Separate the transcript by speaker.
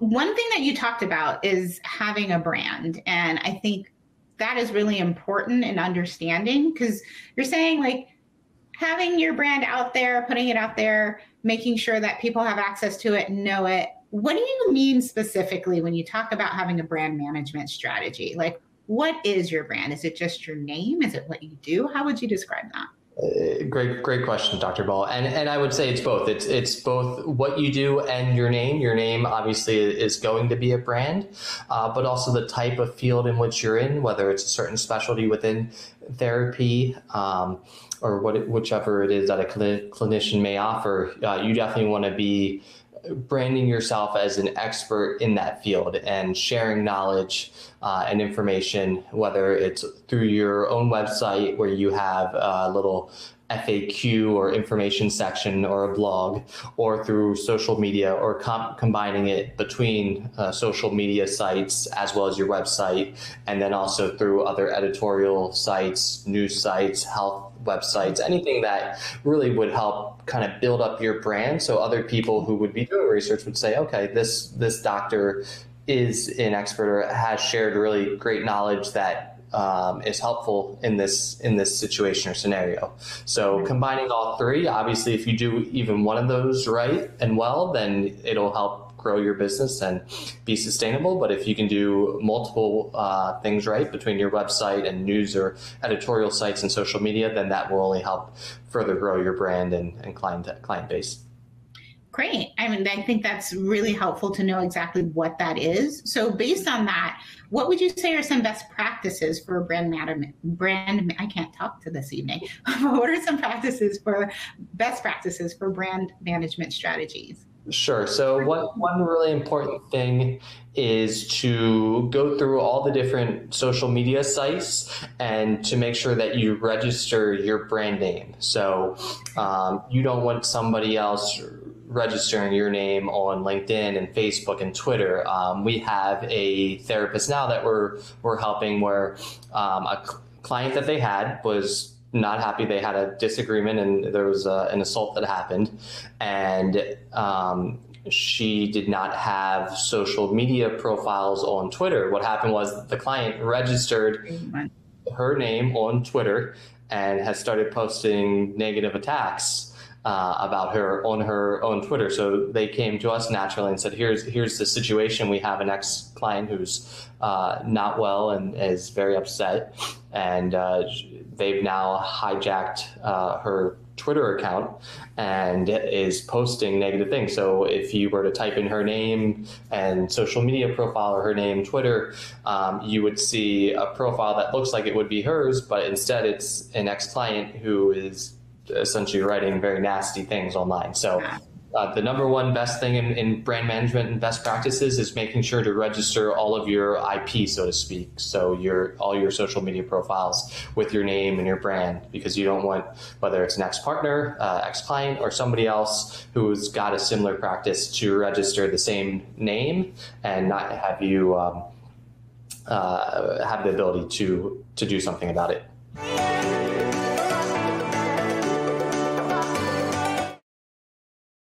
Speaker 1: one thing that you talked about is having a brand. And I think that is really important in understanding, because you're saying like having your brand out there, putting it out there, making sure that people have access to it and know it. What do you mean specifically when you talk about having a brand management strategy? Like, what is your brand? Is it just your name? Is it what you do? How would you describe that?
Speaker 2: Great question, Dr. Ball. And I would say it's both. It's both what you do and your name. Your name obviously is going to be a brand, but also the type of field in which you're in, whether it's a certain specialty within therapy, or whichever it is that a clinician may offer. You definitely want to be branding yourself as an expert in that field and sharing knowledge and information, whether it's through your own website where you have a little FAQ or information section or a blog, or through social media, or combining it between social media sites as well as your website, and then also through other editorial sites, news sites, health websites, anything that really would help kind of build up your brand. So other people who would be doing research would say, okay, this doctor is an expert or has shared really great knowledge that is helpful in this situation or scenario. So combining all three, obviously, if you do even one of those right and well, then it'll help grow your business and be sustainable. But if you can do multiple things right between your website and news or editorial sites and social media, then that will only help further grow your brand and client base.
Speaker 1: Great. I mean, I think that's really helpful to know exactly what that is. So based on that, what would you say are some best practices for I can't talk to this evening. What are some best practices for brand management strategies?
Speaker 2: Sure. So one really important thing is to go through all the different social media sites and to make sure that you register your brand name. So you don't want somebody else registering your name on LinkedIn and Facebook and Twitter. We have a therapist now that we're helping where a client that they had was not happy. They had a disagreement and there was an assault that happened, and she did not have social media profiles on Twitter. What happened was the client registered her name on Twitter and has started posting negative attacks about her on her own Twitter. So they came to us naturally and said, here's the situation. We have an ex-client who's not well and is very upset, and they've now hijacked her Twitter account and is posting negative things. So if you were to type in her name and social media profile or her name Twitter, you would see a profile that looks like it would be hers, but instead it's an ex-client who is essentially writing very nasty things online. So the number one best thing in brand management and best practices is making sure to register all of your IP, so to speak. So all your social media profiles with your name and your brand, because you don't want, whether it's an ex-partner, ex-client, or somebody else who's got a similar practice, to register the same name and not have you have the ability to do something about it.